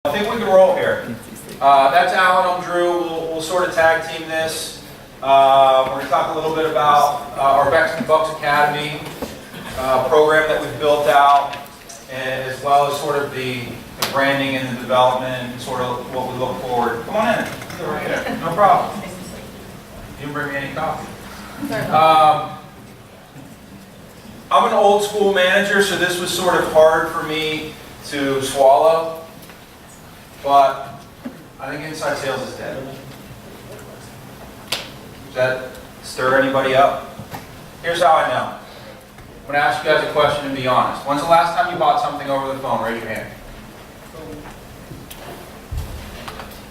I think we can roll here. That's Alan, I'm Drew. We'll sort of tag team this. We're going to talk a little bit about our B.U.C.S Academy program that we've built out, and as well as sort of the branding and the development and sort of what we look forward. Come on in. Right there. No problem. You didn't bring me any coffee. I'm an old school manager, so this was sort of hard for me to swallow. But I think inside sales is dead. Does that stir anybody up? Here's how I know. I'm going to ask you guys a question and be honest. When's the last time you bought something over the phone? Raise your hand.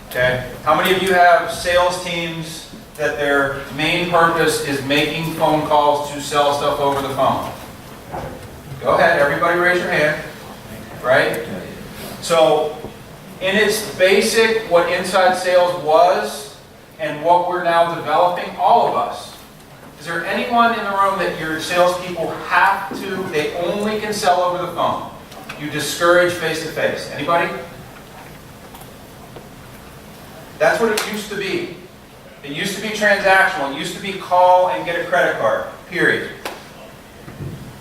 Okay. How many of you have sales teams that their main purpose is making phone calls to sell stuff over the phone? Go ahead, everybody raise your hand. Right? So, in its basic, what inside sales was and what we're now developing, all of us. Is there anyone in the room that your salespeople have to, they only can sell over the phone? You discourage face-to-face. Anybody? That's what it used to be. It used to be transactional. It used to be call and get a credit card, period.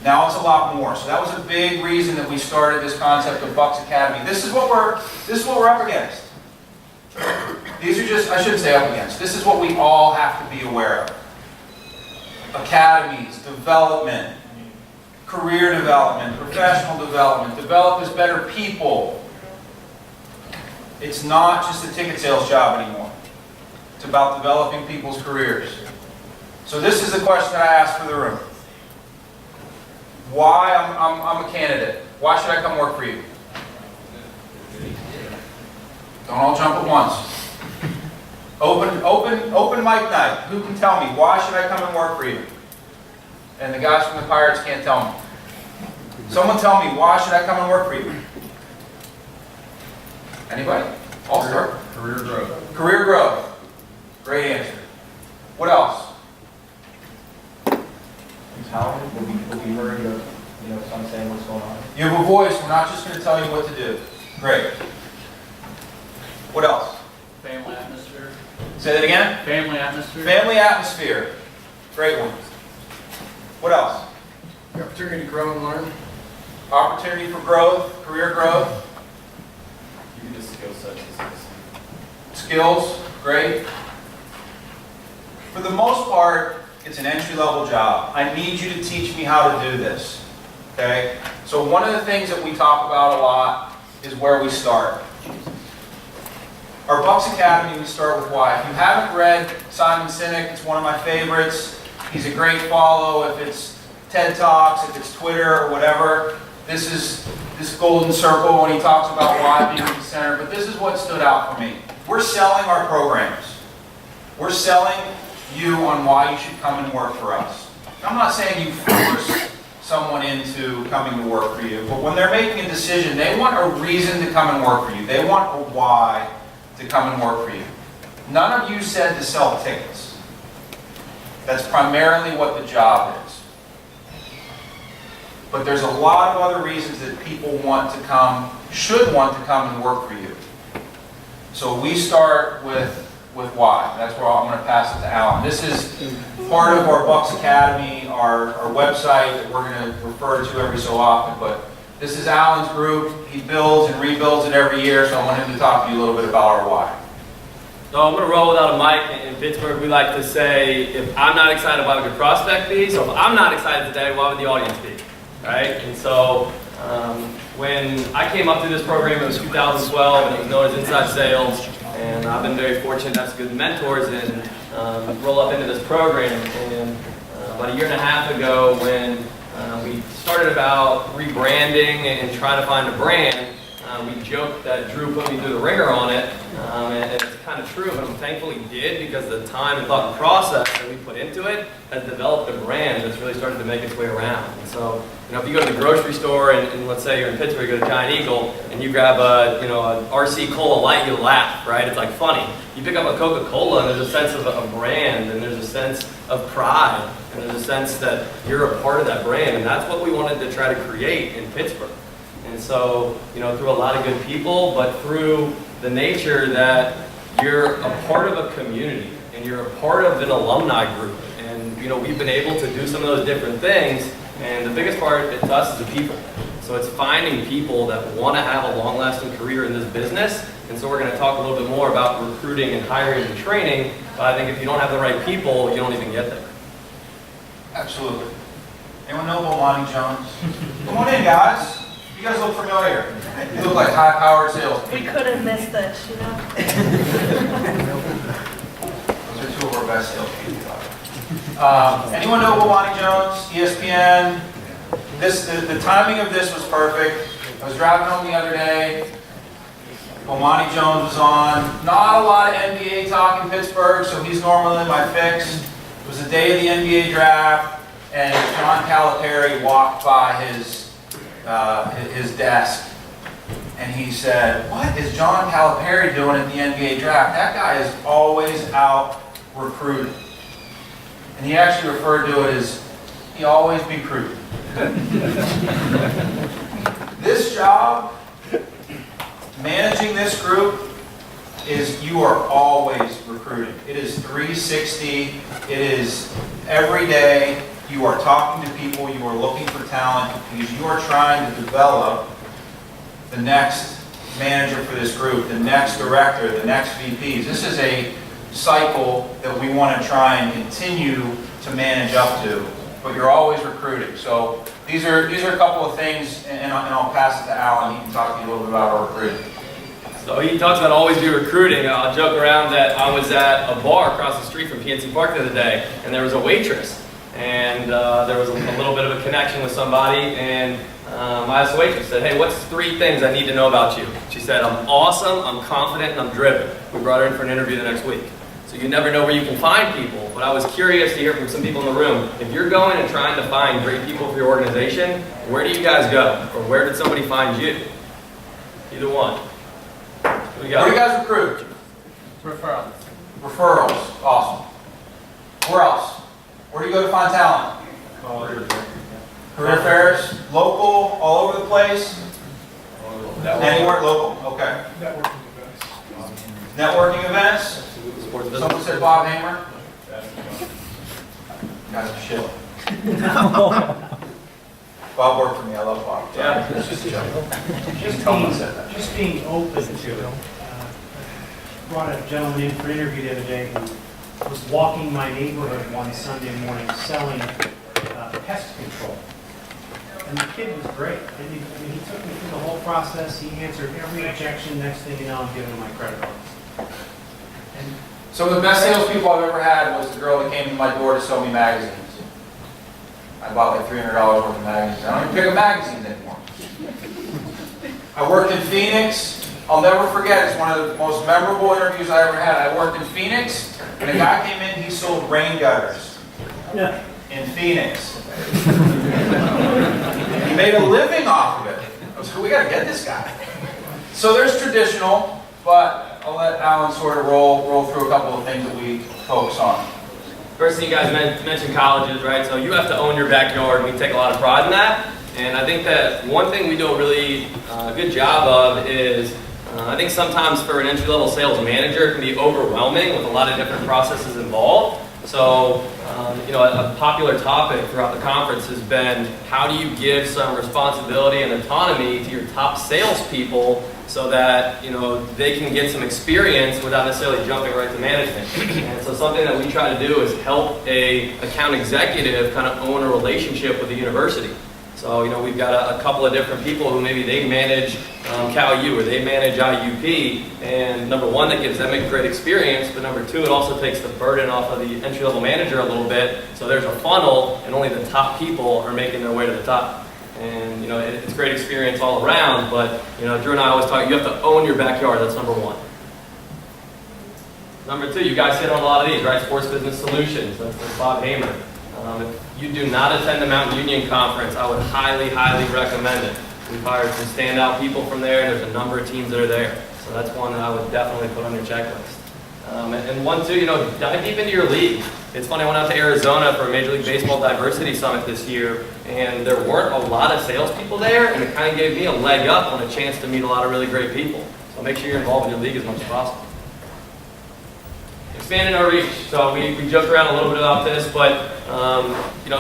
Now it's a lot more. So that was a big reason that we started this concept of B.U.C.S Academy. This is what we're up against. These are just, I shouldn't say up against. This is what we all have to be aware of. Academies, development, career development, professional development, develop as better people. It's not just a ticket sales job anymore. It's about developing people's careers. So this is the question that I asked for the room. Why I'm a candidate. Why should I come work for you? Don't all jump at once. Open mic night. Who can tell me why should I come and work for you? And the guys from the Pirates can't tell me. Someone tell me why should I come and work for you? Anybody? I'll start. Career growth. Career growth. Great answer. What else? Talent will be heard of, some saying what's going on. You have a voice. We're not just going to tell you what to do. Great. What else? Family atmosphere. Say that again? Family atmosphere. Family atmosphere. Great one. What else? The opportunity to grow and learn. Opportunity for growth, career growth. You get the skill sets. Skills. Great. For the most part, it's an entry-level job. I need you to teach me how to do this. Okay? So one of the things that we talk about a lot is where we start. Our B.U.C.S Academy, we start with why. If you haven't read Simon Sinek, it's one of my favorites. He's a great follow. If it's TED Talks, if it's Twitter or whatever, this is this golden circle when he talks about why being at the center. But this is what stood out for me. We're selling our programs. We're selling you on why you should come and work for us. I'm not saying you force someone into coming to work for you, but when they're making a decision, they want a reason to come and work for you. They want a why to come and work for you. None of you said to sell tickets. That's primarily what the job is. But there's a lot of other reasons that people want to come, should want to come and work for you. So we start with why. That's where I'm going to pass it to Alan. This is part of our B.U.C.S Academy, our website that we're going to refer to every so often. But this is Alan's group. He builds and rebuilds it every year, so I want him to talk to you a little bit about our why. So I'm going to roll without a mic. In Pittsburgh, we like to say, if I'm not excited, why would your prospect be? So if I'm not excited today, why would the audience be? Right? And so when I came up through this program, it was 2012, and it was known as Inside Sales. And I've been very fortunate to have some good mentors and roll up into this program. And about a year and a half ago, when we started about rebranding and trying to find a brand, we joked that Drew put me through the ringer on it. And it's kind of true, but I'm thankful he did, because the time and thought and process that we put into it has developed a brand that's really started to make its way around. And so, if you go to the grocery store and let's say you're in Pittsburgh, you go to Giant Eagle, and you grab an RC Cola Light, you laugh, right? It's like funny. You pick up a Coca-Cola, and there's a sense of a brand, and there's a sense of pride, and there's a sense that you're a part of that brand, and that's what we wanted to try to create in Pittsburgh. And so, through a lot of good people, but through the nature that you're a part of a community and you're a part of an alumni group. And, we've been able to do some of those different things. And the biggest part to us is the people. So it's finding people that want to have a long-lasting career in this business. And so we're going to talk a little bit more about recruiting and hiring and training. But I think if you don't have the right people, you don't even get there. Absolutely. Anyone know Lonnie Jones? Come on in, guys. You guys look familiar. You look like high-powered salespeople. We could have missed this, Those are two of our best salespeople. Anyone know Lonnie Jones? ESPN. The timing of this was perfect. I was driving home the other day. Lonnie Jones was on. Not a lot of NBA talk in Pittsburgh, so he's normally my fix. It was the day of the NBA draft, and John Calipari walked by his desk, and he said, "What is John Calipari doing at the NBA draft? That guy is always out recruiting." And he actually referred to it as, "He always be recruiting." This job, managing this group, is you are always recruiting. It is 360. It is every day. You are talking to people. You are looking for talent because you are trying to develop the next manager for this group, the next director, the next VPs. This is a cycle that we want to try and continue to manage up to, but you're always recruiting. So these are a couple of things, and I'll pass it to Alan. He can talk to you a little bit about our recruiting. So he talks about always be recruiting. I'll joke around that I was at a bar across the street from PNC Park the other day, and there was a waitress. And there was a little bit of a connection with somebody, and I asked the waitress, said, "Hey, what's 3 things I need to know about you?" She said, "I'm awesome, I'm confident, and I'm driven." We brought her in for an interview the next week. So you never know where you can find people, but I was curious to hear from some people in the room. If you're going and trying to find great people for your organization, where do you guys go? Or where did somebody find you? Either one. Who we got? Where do you guys recruit? Referrals. Referrals. Awesome. Where else? Where do you go to find talent? Career fairs, local, all over the place? Anywhere local, okay. Networking events? Sports business. Someone said Bob Hamer? You guys are shit. Bob worked for me, I love Bob. Yeah. It's just a joke. Just being open to, brought a gentleman in for an interview the other day who was walking my neighborhood one Sunday morning selling pest control. And the kid was great. And he took me through the whole process. He answered every objection. Next thing you know, I'm giving him my credit cards. And Some of the best salespeople I've ever had was the girl that came to my door to sell me magazines. I bought like $300 worth of magazines. I don't even pick up magazines anymore. I worked in Phoenix. I'll never forget, it's one of the most memorable interviews I ever had. I worked in Phoenix, and a guy came in, he sold rain gutters in Phoenix. He made a living off of it. I was like, we gotta get this guy. So there's traditional, but I'll let Alan sort of roll through a couple of things that we focus on. First thing you guys mentioned colleges, right? So you have to own your backyard, and we take a lot of pride in that. And I think that one thing we do a really good job of is, I think sometimes for an entry-level sales manager, it can be overwhelming with a lot of different processes involved. So, a popular topic throughout the conference has been, how do you give some responsibility and autonomy to your top salespeople so that, they can get some experience without necessarily jumping right to management. And so something that we try to do is help a account executive kind of own a relationship with the university. So, we've got a couple of different people who maybe they manage Cal U or they manage IUP, and number one, that gives them a great experience, but number two, it also takes the burden off of the entry-level manager a little bit, so there's a funnel, and only the top people are making their way to the top. And, it's great experience all around, but, Drew and I always talk, you have to own your backyard, that's number one. Number two, you guys hit on a lot of these, right? Sports Business Solutions, that's Bob Hamer. If you do not attend the Mountain Union Conference, I would highly, highly recommend it. We've hired some standout people from there, and there's a number of teams that are there. So that's one that I would definitely put on your checklist. And one, too, dive deep into your league. It's funny, I went out to Arizona for a Major League Baseball Diversity Summit this year, and there weren't a lot of salespeople there, and it kind of gave me a leg up on a chance to meet a lot of really great people. So make sure you're involved in your league as much as possible. Expanding our reach. So we joked around a little bit about this, but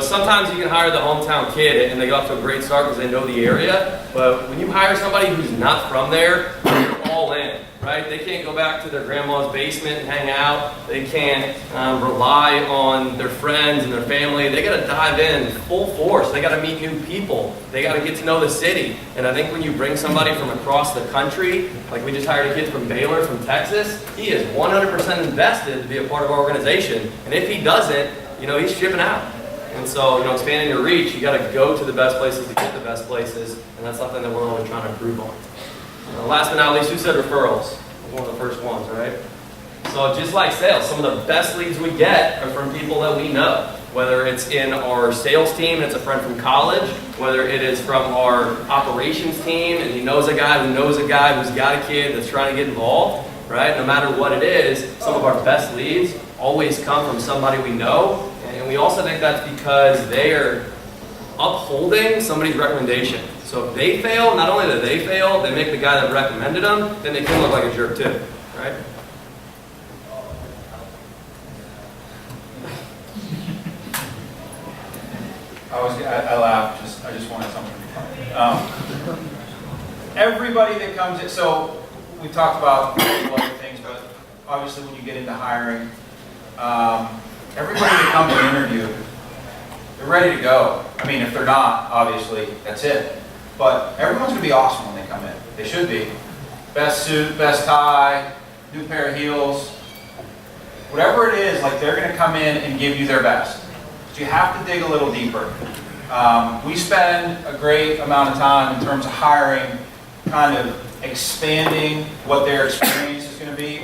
sometimes you can hire the hometown kid and they get off to a great start because they know the area. But when you hire somebody who's not from there, you're all in, right? They can't go back to their grandma's basement and hang out. They can't rely on their friends and their family. They got to dive in full force. They got to meet new people. They got to get to know the city. And I think when you bring somebody from across the country, like we just hired a kid from Baylor, from Texas, he is 100% invested to be a part of our organization. And if he doesn't, he's shipping out. And so, expanding your reach, you got to go to the best places to get the best places, and that's something that we're always trying to improve on. Last but not least, who said referrals? One of the first ones, right? So just like sales, some of the best leads we get are from people that we know. Whether it's in our sales team and it's a friend from college, whether it is from our operations team and he knows a guy who knows a guy who's got a kid that's trying to get involved, right? No matter what it is, some of our best leads always come from somebody we know. And we also think that's because they are upholding somebody's recommendation. So if they fail, not only that they fail, they make the guy that recommended them, then they can look like a jerk too, right? I laughed, I just wanted something to be funny. Everybody that comes in, so we talked about other things, but obviously when you get into hiring, everybody that comes to interview, they're ready to go. I mean, if they're not, obviously, that's it. But everyone's going to be awesome when they come in. They should be. Best suit, best tie, new pair of heels. Whatever it is, like they're going to come in and give you their best. But you have to dig a little deeper. We spend a great amount of time in terms of hiring, kind of expanding what their experience is going to be,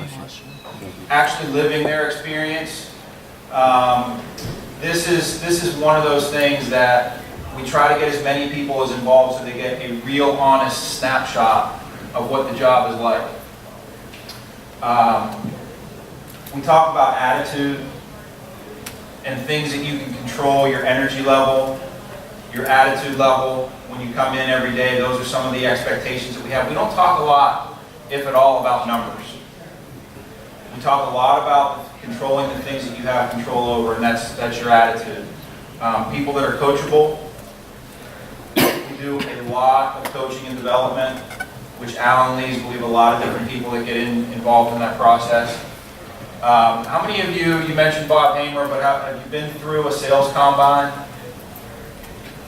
actually living their experience. This is one of those things that we try to get as many people as involved so they get a real honest snapshot of what the job is like. We talk about attitude and things that you can control, your energy level, your attitude level when you come in every day. Those are some of the expectations that we have. We don't talk a lot, if at all, about numbers. We talk a lot about controlling the things that you have control over, and that's your attitude. People that are coachable, we do a lot of coaching and development, which Alan leads. We have a lot of different people that get involved in that process. How many of you mentioned Bob Hamer, but have you been through a sales combine?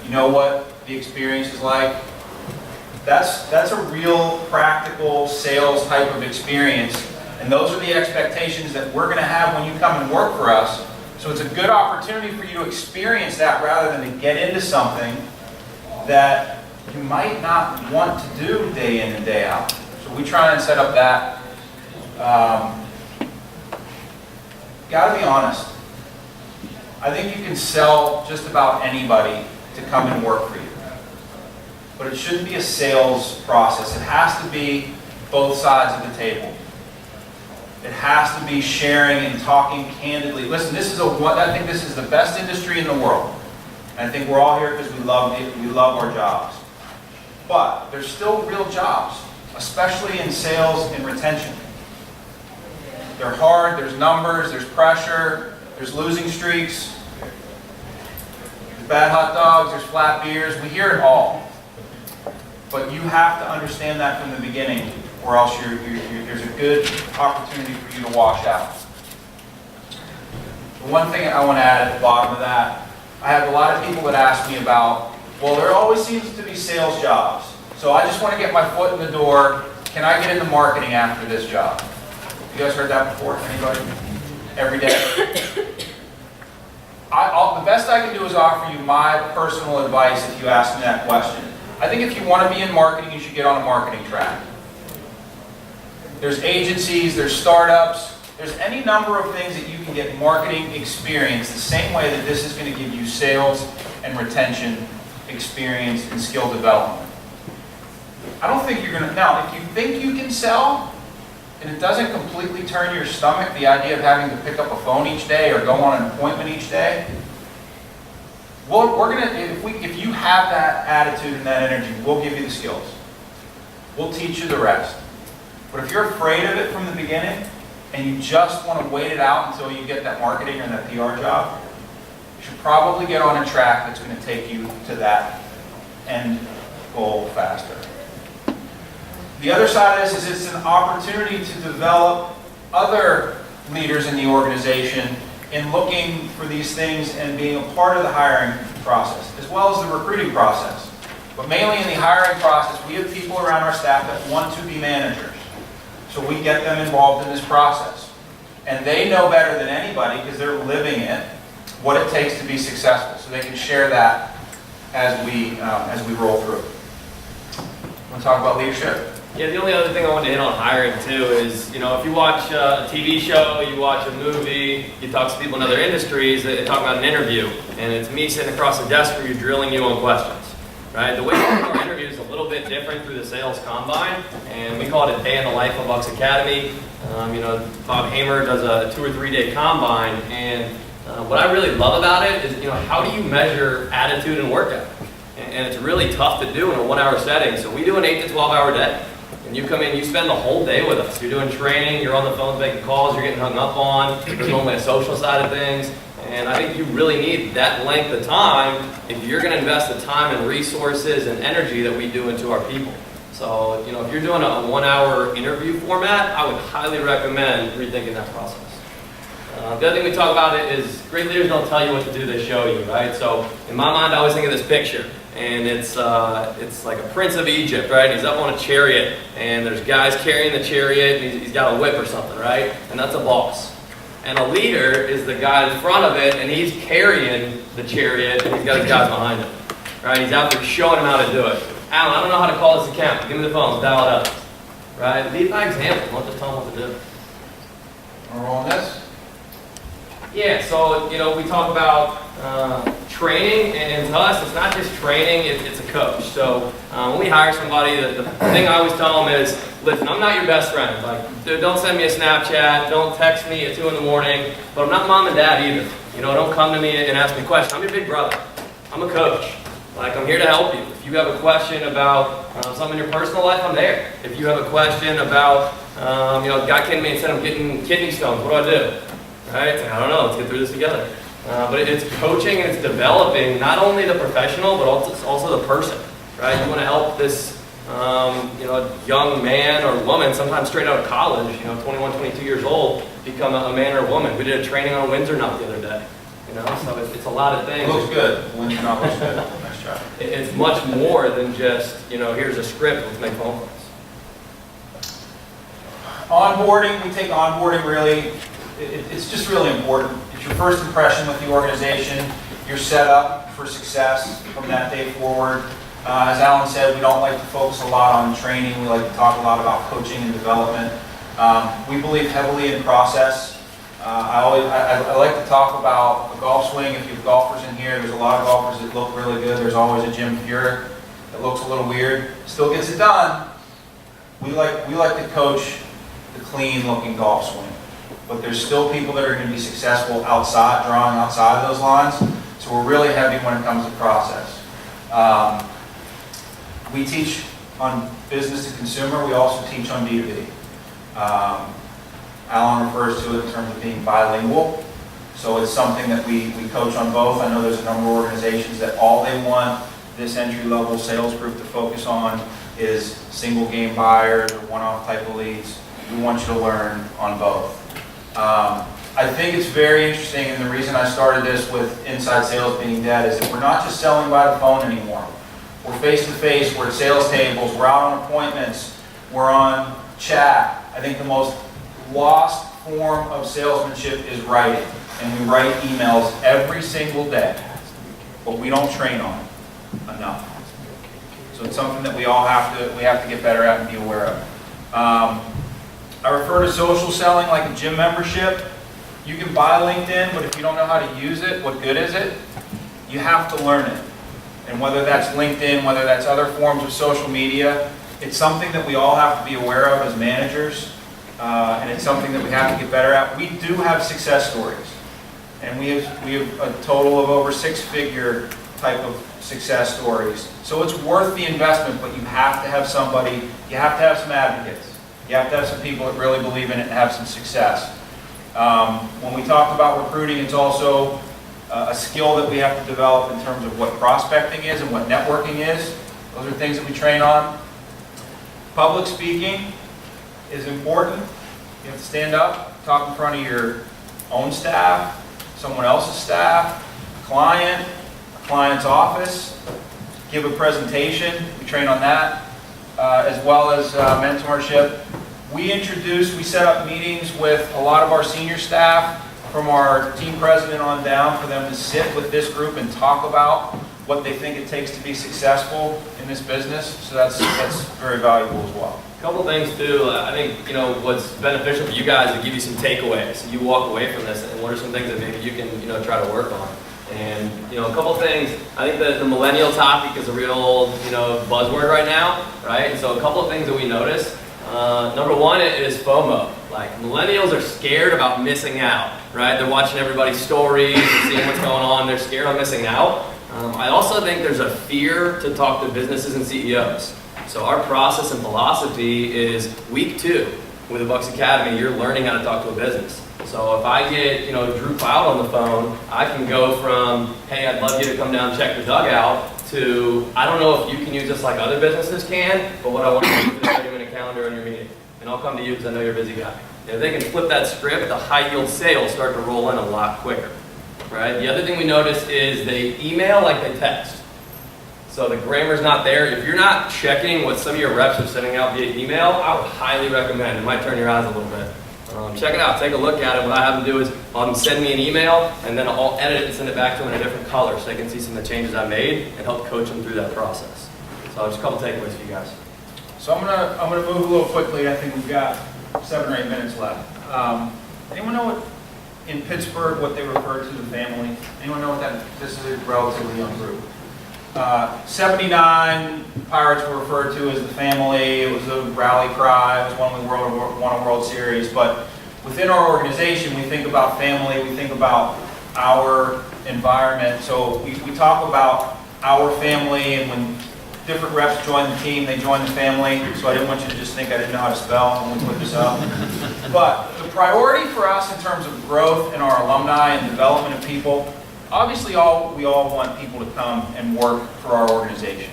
You know what the experience is like? That's a real practical sales type of experience. And those are the expectations that we're going to have when you come and work for us. So it's a good opportunity for you to experience that rather than to get into something that you might not want to do day in and day out. So we try and set up that. Got to be honest. I think you can sell just about anybody to come and work for you. But it shouldn't be a sales process. It has to be both sides of the table. It has to be sharing and talking candidly. Listen, I think this is the best industry in the world. And I think we're all here because we love our jobs. But there's still real jobs, especially in sales and retention. They're hard, there's numbers, there's pressure, there's losing streaks, there's bad hot dogs, there's flat beers. We hear it all. But you have to understand that from the beginning, or else there's a good opportunity for you to wash out. The one thing I want to add at the bottom of that, I have a lot of people that ask me about, well, there always seems to be sales jobs. So I just want to get my foot in the door. Can I get into marketing after this job? You guys heard that before? Anybody? Every day? The best I can do is offer you my personal advice if you ask me that question. I think if you want to be in marketing, you should get on a marketing track. There's agencies, there's startups, there's any number of things that you can get marketing experience the same way that this is going to give you sales and retention experience and skill development. I don't think you're going to, now if you think you can sell and it doesn't completely turn your stomach, the idea of having to pick up a phone each day or go on an appointment each day, if you have that attitude and that energy, we'll give you the skills. We'll teach you the rest. But if you're afraid of it from the beginning, and you just want to wait it out until you get that marketing or that PR job, you should probably get on a track that's going to take you to that end goal faster. The other side of this is it's an opportunity to develop other leaders in the organization in looking for these things and being a part of the hiring process, as well as the recruiting process. But mainly in the hiring process, we have people around our staff that want to be managers. So we get them involved in this process. And they know better than anybody, because they're living it, what it takes to be successful. So they can share that as we roll through. Want to talk about leadership? Yeah, the only other thing I wanted to hit on hiring too is, if you watch a TV show, you watch a movie, you talk to people in other industries, they talk about an interview, and it's me sitting across the desk where you're drilling you on questions. Right? The way we do our interview is a little bit different through the sales combine, and we call it a day in the life of Bucks Academy. Bob Hamer does a 2 or 3 day combine, and what I really love about it is, how do you measure attitude and work ethic? And it's really tough to do in a 1 hour setting. So we do an 8 to 12 hour day, and you come in, you spend the whole day with us. You're doing training, you're on the phone making calls, you're getting hung up on, there's normally a social side of things. And I think you really need that length of time if you're going to invest the time and resources and energy that we do into our people. So, if you're doing a 1 hour interview format, I would highly recommend rethinking that process. The other thing we talk about is great leaders don't tell you what to do, they show you, right? So, in my mind, I always think of this picture, and it's like a prince of Egypt, right? He's up on a chariot, and there's guys carrying the chariot, and he's got a whip or something, right? And that's a boss. And a leader is the guy in front of it, and he's carrying the chariot, and he's got his guys behind him. Right? He's out there showing them how to do it. Alan, I don't know how to call this account. Give me the phone. Dial it up. Right? Lead by example. Don't just tell them what to do. Want to roll on this? Yeah, so, we talk about training, and to us, it's not just training, it's a coach. So when we hire somebody, the thing I always tell them is, listen, I'm not your best friend. Like, dude, don't send me a Snapchat, don't text me at 2 in the morning, but I'm not mom and dad either. Don't come to me and ask me questions. I'm your big brother. I'm a coach. Like, I'm here to help you. If you have a question about something in your personal life, I'm there. If you have a question about, a guy came to me and said I'm getting kidney stones, what do I do? Right? It's like, I don't know, let's get through this together. But it's coaching and it's developing not only the professional, but also the person, right? You want to help this, young man or woman, sometimes straight out of college, 21, 22 years old, become a man or a woman. We did a training on Windsor Knot the other day, so it's a lot of things. It looks good. Windsor Knot looks good. Nice job. It's much more than just, here's a script, let's make phone calls. Onboarding, we take onboarding really, it's just really important. It's your first impression with the organization. You're set up for success from that day forward. As Alan said, we don't like to focus a lot on training. We like to talk a lot about coaching and development. We believe heavily in process. I like to talk about a golf swing. If you have golfers in here, there's a lot of golfers that look really good. There's always a Jim Furyk that looks a little weird, still gets it done. We like to coach the clean-looking golf swing. But there's still people that are going to be successful outside, drawing outside of those lines. So we're really heavy when it comes to process. We teach on business to consumer. We also teach on B2B. Alan refers to it in terms of being bilingual. So it's something that we coach on both. I know there's a number of organizations that all they want this entry-level sales group to focus on is single game buyers or one-off type of leads. We want you to learn on both. I think it's very interesting, and the reason I started this with inside sales being dead is that we're not just selling by the phone anymore. We're face-to-face, we're at sales tables, we're out on appointments, we're on chat. I think the most lost form of salesmanship is writing, and we write emails every single day, but we don't train on it enough. So it's something that we all have to get better at and be aware of. I refer to social selling like a gym membership. You can buy LinkedIn, but if you don't know how to use it, what good is it? You have to learn it. And whether that's LinkedIn, whether that's other forms of social media, it's something that we all have to be aware of as managers and it's something that we have to get better at. We do have success stories, and we have a total of over 6-figure type of success stories. So it's worth the investment, but you have to have somebody, you have to have some advocates. You have to have some people that really believe in it and have some success. When we talk about recruiting, it's also a skill that we have to develop in terms of what prospecting is and what networking is. Those are things that we train on. Public speaking is important. You have to stand up, talk in front of your own staff, someone else's staff, a client's office, give a presentation. We train on that, as well as mentorship. We set up meetings with a lot of our senior staff, from our team president on down, for them to sit with this group and talk about what they think it takes to be successful in this business. So that's very valuable as well. A couple things too. I think what's beneficial for you guys is to give you some takeaways. You walk away from this, and what are some things that maybe you can try to work on. And a couple things. I think the millennial topic is a real buzzword right now, right? And so a couple of things that we notice. Number one is FOMO. Like, millennials are scared about missing out, right? They're watching everybody's stories and seeing what's going on. They're scared of missing out. I also think there's a fear to talk to businesses and CEOs. So our process and philosophy is week 2 with the B.U.C.S Academy, you're learning how to talk to a business. So if I get Drew Cloud on the phone, I can go from, hey, I'd love you to come down and check the dugout, to, I don't know if you can use this like other businesses can, but what I want to do is 30-minute calendar on your meeting. And I'll come to you because I know you're a busy guy. If they can flip that script, the high yield sales start to roll in a lot quicker. Right? The other thing we notice is they email like they text. So the grammar's not there. If you're not checking what some of your reps are sending out via email, I would highly recommend. It might turn your eyes a little bit. Check it out. Take a look at it. What I have them do is send me an email, and then I'll edit it and send it back to them in a different color so they can see some of the changes I made and help coach them through that process. So just a couple takeaways for you guys. So I'm gonna move a little quickly. I think we've got 7 or 8 minutes left. Anyone know what in Pittsburgh what they refer to the family? Anyone know what that? This is a relatively young group. 79 Pirates were referred to as the family. It was a rally cry. It was when we won a World Series. But within our organization, we think about family. We think about our environment. So we talk about our family, and when different reps join the team, they join the family. So I didn't want you to just think I didn't know how to spell when we put this up. But the priority for us in terms of growth in our alumni and development of people, obviously we all want people to come and work for our organization.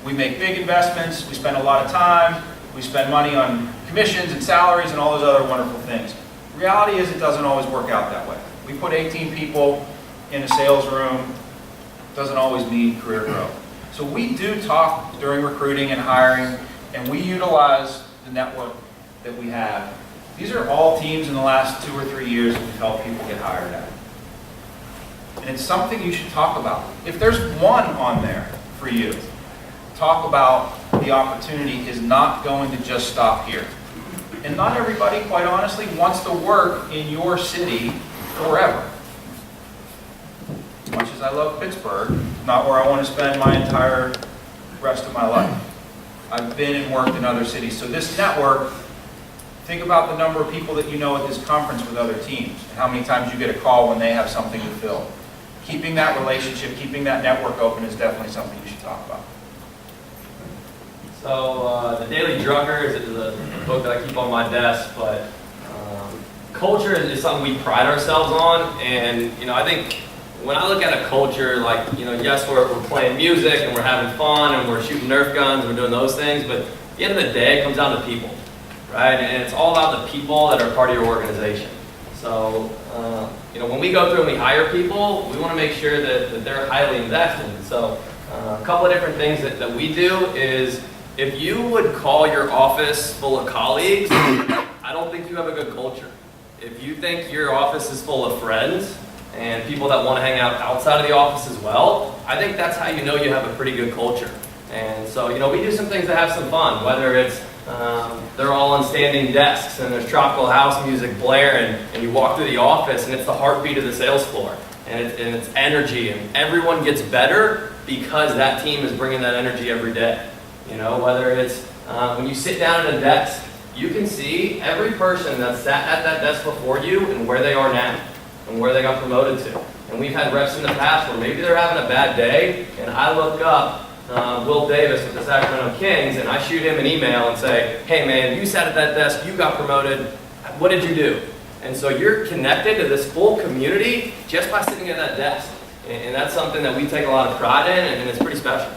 We make big investments, we spend a lot of time, we spend money on commissions and salaries and all those other wonderful things. Reality is it doesn't always work out that way. We put 18 people in a sales room, doesn't always mean career growth. So we do talk during recruiting and hiring, and we utilize the network that we have. These are all teams in the last 2 or 3 years that we've helped people get hired at. And it's something you should talk about. If there's one on there for you, talk about the opportunity is not going to just stop here. And not everybody, quite honestly, wants to work in your city forever. As much as I love Pittsburgh, not where I want to spend my entire rest of my life. I've been and worked in other cities. So this network, think about the number of people that you know at this conference with other teams, and how many times you get a call when they have something to fill. Keeping that relationship, keeping that network open is definitely something you should talk about. So The Daily Drunkers is a book that I keep on my desk, but culture is something we pride ourselves on, and I think when I look at a culture, like, yes, we're playing music and we're having fun and we're shooting Nerf guns and we're doing those things, but at the end of the day, it comes down to people, right? And it's all about the people that are part of your organization. So, when we go through and we hire people, we want to make sure that they're highly invested. So, a couple of different things that we do is, if you would call your office full of colleagues, I don't think you have a good culture. If you think your office is full of friends and people that want to hang out outside of the office as well, I think that's how you know you have a pretty good culture. And so, we do some things that have some fun, whether it's they're all on standing desks and there's tropical house music blaring, and you walk through the office and it's the heartbeat of the sales floor, and it's energy, and everyone gets better because that team is bringing that energy every day. Whether it's when you sit down at a desk, you can see every person that sat at that desk before you and where they are now and where they got promoted to. And we've had reps in the past where maybe they're having a bad day, and I look up Will Davis with the Sacramento Kings, and I shoot him an email and say, hey man, you sat at that desk, you got promoted, what did you do? And so you're connected to this full community just by sitting at that desk. And that's something that we take a lot of pride in, and it's pretty special.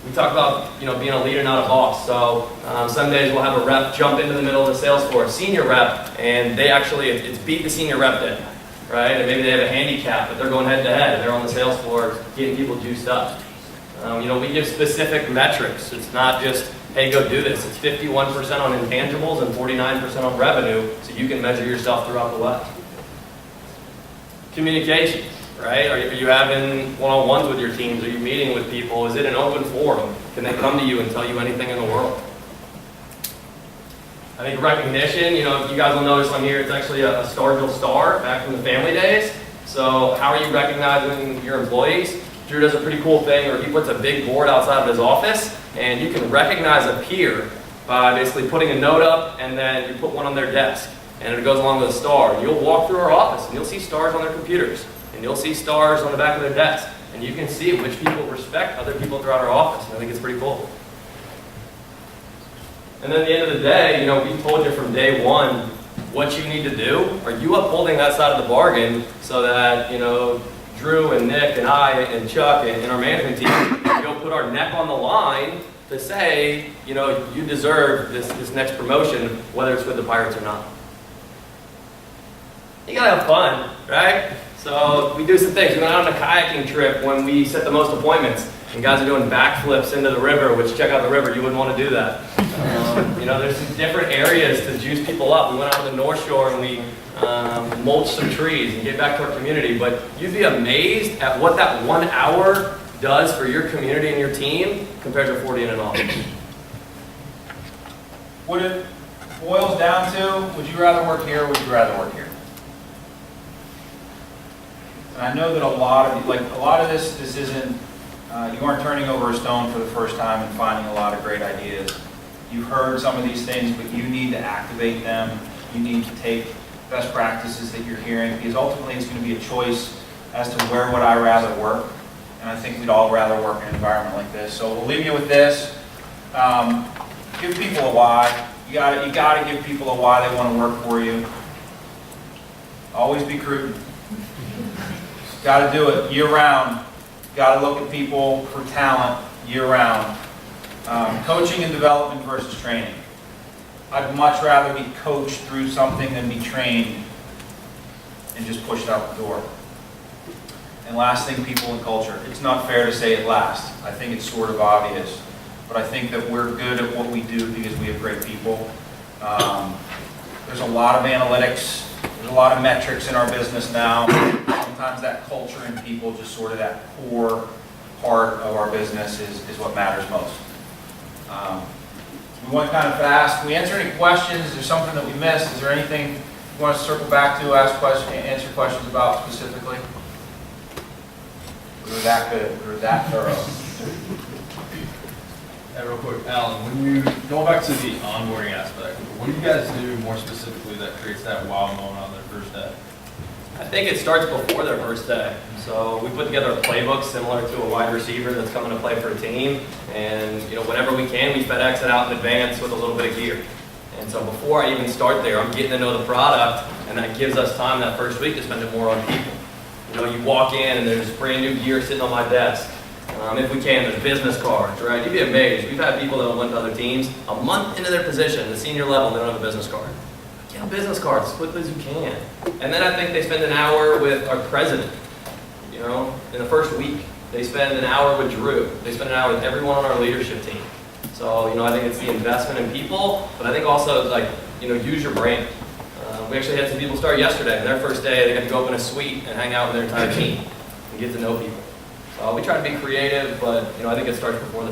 We talk about, being a leader, not a boss. So some days we'll have a rep jump into the middle of the sales floor, senior rep, and they actually, it's beat the senior rep day, right? And maybe they have a handicap, but they're going head to head, and they're on the sales floor getting people juiced up. We give specific metrics. It's not just, hey, go do this. It's 51% on intangibles and 49% on revenue, so you can measure yourself throughout the way. Communication, right? Are you having one-on-ones with your teams? Are you meeting with people? Is it an open forum? Can they come to you and tell you anything in the world? I think recognition, you guys will notice on here, it's actually a Stargill star back from the family days. So how are you recognizing your employees? Drew does a pretty cool thing where he puts a big board outside of his office, and you can recognize a peer by basically putting a note up, and then you put one on their desk, and it goes along with a star. You'll walk through our office, and you'll see stars on their computers, and you'll see stars on the back of their desk, and you can see which people respect other people throughout our office, and I think it's pretty cool. And then at the end of the day, we told you from day one what you need to do. Are you upholding that side of the bargain so that, Drew and Nick and I and Chuck and our management team, put our neck on the line to say, you deserve this next promotion, whether it's with the Pirates or not. You gotta have fun, right? So we do some things. We went out on a kayaking trip when we set the most appointments, and guys are doing backflips into the river, which, check out the river, you wouldn't want to do that. There's some different areas to juice people up. We went out on the North Shore and we mulched some trees and get back to our community, but you'd be amazed at what that 1 hour does for your community and your team compared to 40 in an office. What it boils down to, would you rather work here or would you rather work here? And I know that a lot of this isn't, you aren't turning over a stone for the first time and finding a lot of great ideas. You've heard some of these things, but you need to activate them. You need to take best practices that you're hearing, because ultimately it's going to be a choice as to where would I rather work. And I think we'd all rather work in an environment like this. So we'll leave you with this. Give people a why. You got to give people a why they want to work for you. Always be prudent. Got to do it year round. Got to look at people for talent year round. Coaching and development versus training. I'd much rather be coached through something than be trained and just pushed out the door. And last thing, people and culture. It's not fair to say it last. I think it's sort of obvious. But I think that we're good at what we do because we have great people. There's a lot of analytics. There's a lot of metrics in our business now. Sometimes that culture and people, just sort of that core part of our business is what matters most. We went kind of fast. Can we answer any questions? Is there something that we missed? Is there anything you want us to circle back to, answer questions about specifically? We were that good. We were that thorough. Hey, real quick, Alan, when you go back to the onboarding aspect, what do you guys do more specifically that creates that wow moment on their first day? I think it starts before their first day. So we put together a playbook similar to a wide receiver that's coming to play for a team. And whenever we can, we FedEx it out in advance with a little bit of gear. And so before I even start there, I'm getting to know the product, and that gives us time that first week to spend it more on people. You walk in and there's brand new gear sitting on my desk. If we can, there's business cards, right? You'd be amazed. We've had people that went to other teams a month into their position, the senior level, they don't have a business card. Get a business card as quickly as you can. And then I think they spend an hour with our president, in the first week. They spend an hour with Drew. They spend an hour with everyone on our leadership team. So, I think it's the investment in people, but I think also, use your brand. We actually had some people start yesterday, and their first day, they got to go open a suite and hang out with their entire team and get to know people. So we try to be creative, but, I think it starts before the